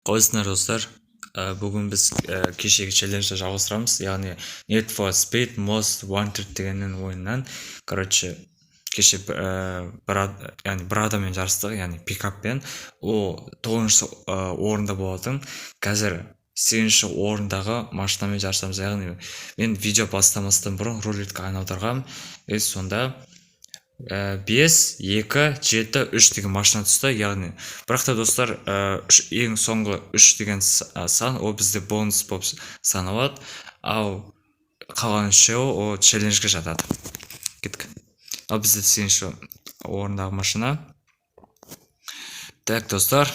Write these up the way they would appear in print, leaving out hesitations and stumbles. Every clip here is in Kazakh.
Қойсыңдар достар, бүгін біз кешегі челленджді жалғастырамыз, яғни Need for Speed Most Wanted дегеннің ойыннан. Короче, кеше бір адаммен жарыстық, яғни пикаппен. Ол 9-шы орында болатын. Қазір 8-ші орындағы машинамен жарысамыз, яғни мен видео бастамастан бұрын рулетка айналдырғам. Сонда 5, 2, 7, 3 деген машина түсті, яғни бірақта достар, ең соңғы 3 деген сан, ол бізде бонус болып саналады, ал қалған үшеуі ол челленджге жатады. Кеттік. Ал бізде 8-ші орындағы машина. Так, достар,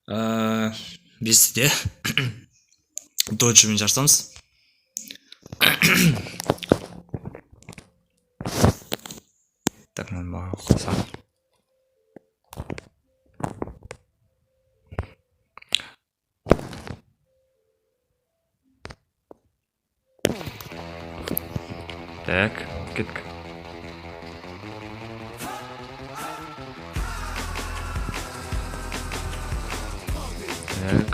5-де доджымен жарысамыз. Так, мен баға қосам. Так, кеттік. Так.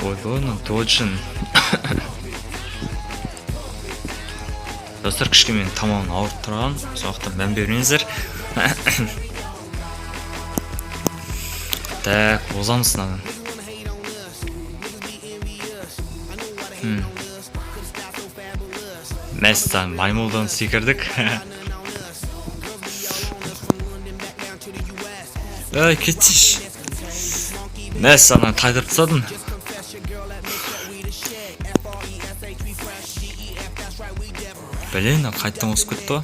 Ой, ну точно. Достар, кішке мен тамағын ауырып тұрған, сондықтан мән бермеңіздер. Так, озамыз сынаған. Мәстан маймылдан секірдік. Кетсеш. Мәстан тайдырып тастадың. Блин, қайттан осып кетті ғой.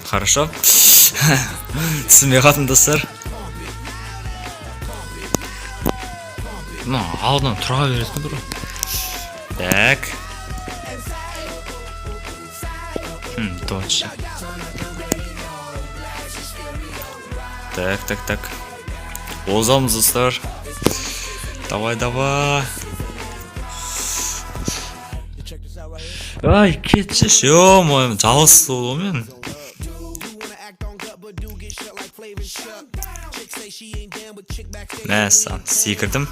Хорошо. Түсінбей қалдым, достар. Алдынан тұра бересің дұры. Так. Точно. Так. Озамыз, достар. Давай. Ай, кетшіш, ё-моё, жалғыз ол мен. Мәссан, секірдім.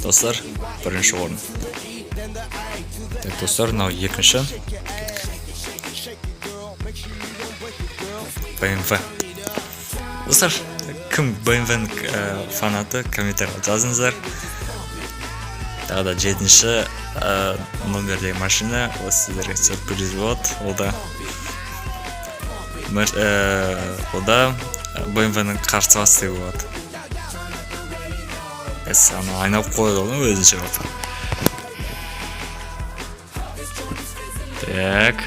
Достар, бірінші орын. Так, достар, мынау екінші. BMW. Достар, кім BMW-ның фанаты, комментария жазыңыздар. Тағы да 7-ші номердегі машина, осы сіздерге сюрприз болады. Ода BMW-ның қарсыласы болады. Аны айнап қойды оны өзінше болып. Так.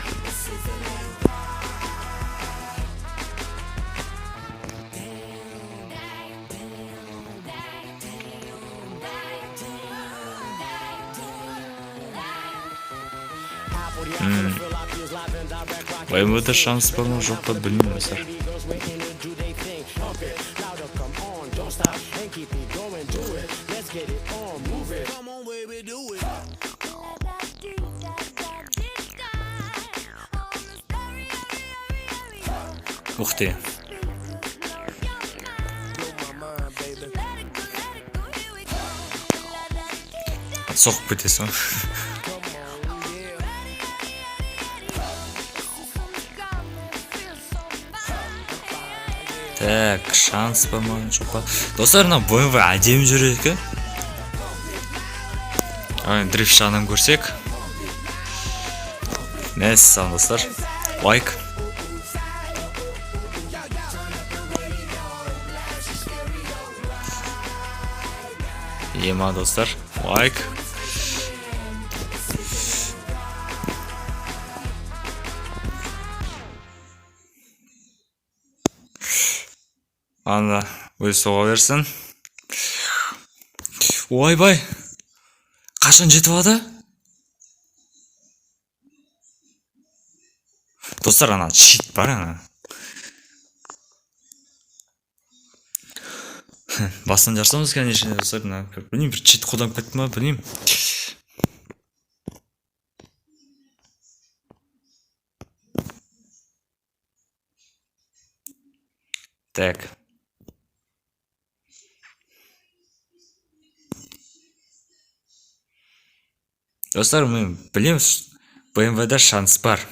BMW-де шанс бар ма жоқ па білмеймін, достар. Ух ты. Соқып кетесің. Так, шанс бар ма жоқ па. Достар, мына BMW әдемі жүреді екен. Дрифт жағынан көрсек. Мәссаған, достар. Лайк. Ема, достар. Лайк. Анда өз соға берсін. Ойбай, қашан жетіп ады? Достар, ана чит бар ана. Бастан жарсамыз, конечно, достар, білмеймін, бір чит қолданып кеттім ма, білмеймін. Так. Достар, мен білемін, BMW-да шанс бар.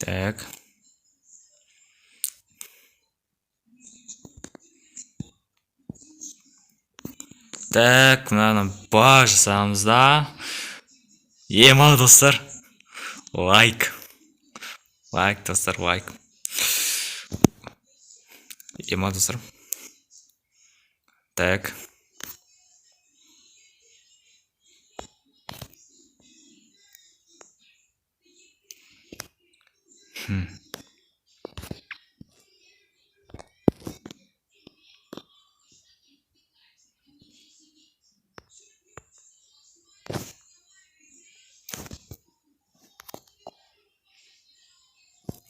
Так. Так, мынаны бар жасамыз да. Мына достар. Лайк. Лайк, достар, лайк. Мына достар. Так.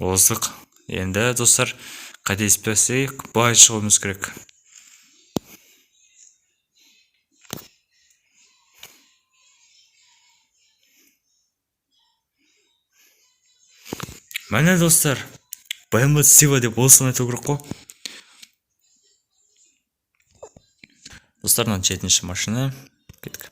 Оздық. Енді достар, қателеспесек, былай шығуымыз керек. Міне достар, BMW Сила деп осыны айту керек қой. Достар, мына 7-ші машина. Кеттік.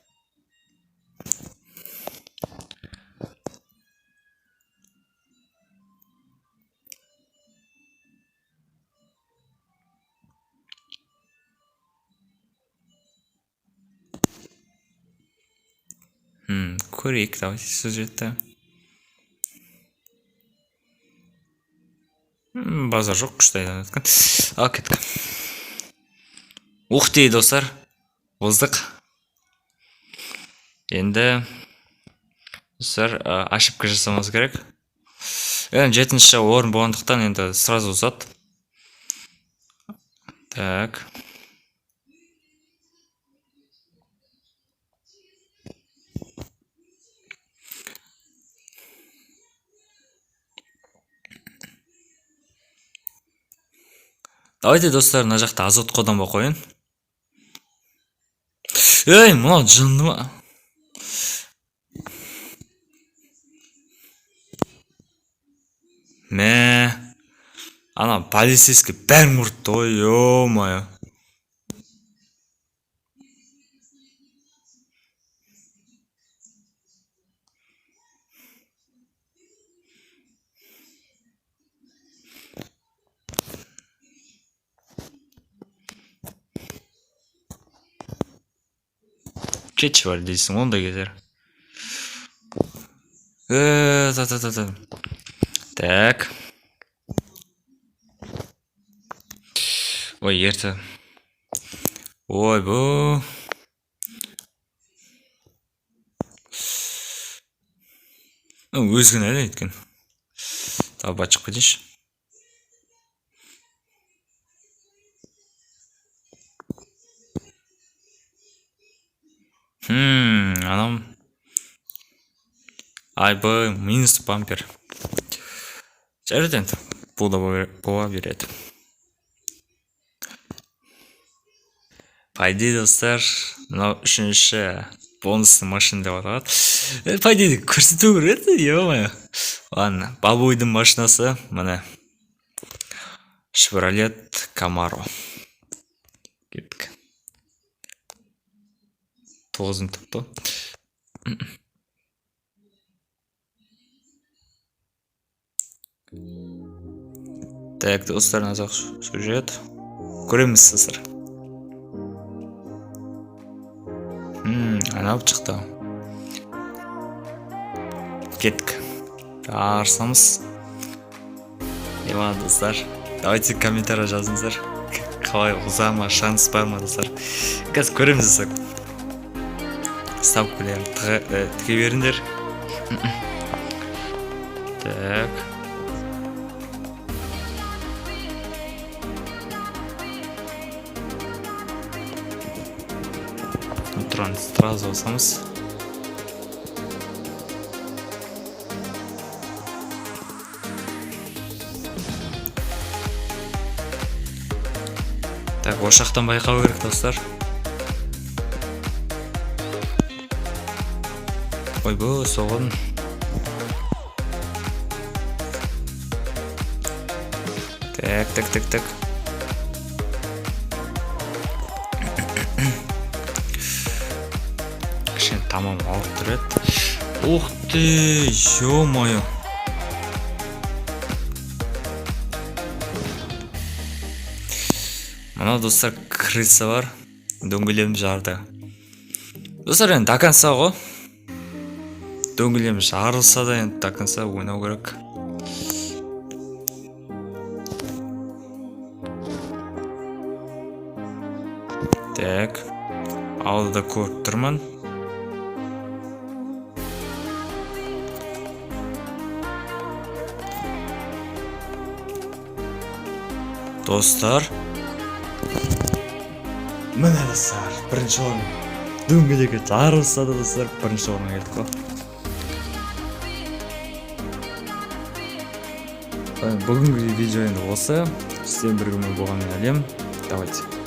Көрейік, давайте сюжетті. Базар жоқ, күштайдан өткен. Ал кеттік. Ух дейді достар, оздық. Енді достар, ошибка жасамыз керек. Енді 7-ші орын болғандықтан енді сразу ұзат. Так. Давайте достар, мына жақта азот қолданба қойын. Мынау жынды ма? Ана полицейский бәрін ұртты ғой, ё-моё. Кетші бар дейсің, онда кетер. Так. Ой, ерті. Ой, бұл. Өзгін әлі еткен. Тағы бачық кетеші. Анам. Айбы, минус бампер. Жарыды енді. Бұл да бола береді. По идее, достар, мынау 3-ші бонусный машина деп аталады. По идее, көрсету керек еді, ё-моё. Ладно, Балбойдың машинасы, міне. Chevrolet Camaro. Кеттік. 9-ын тұқты. Так, достар, назақ сюжет. Көреміз сызыр. Анау шықты. Кеттік. Арсамыз. Ема, достар. Давайте комментария жазыңыздар. Қалай ұзама, шанс бар ма, достар. Қазір көреміз достар. Ставкілерін тіге беріңдер. Так. тұрған сразу басамыз. Так, ошақтан байқау керек достар. Ойбой, соғын. Так. Кішкене тамам ауырып тұрады. Ух ты, ё-моё. Мына достар крыса бар. Дөңгелем жарды. Достар, енді до конца ғой. Дөңгелем жарылса да енді до конца ойнау керек. Так, алдыда көріп тұрмын. Достар, міне достар, бірінші орын. Дөңгелегі жарылса да достар, бірінші орынға келдік қой. Бүгінгі видео енді осы. Сізден бір күні болғанын әлем. Давайте.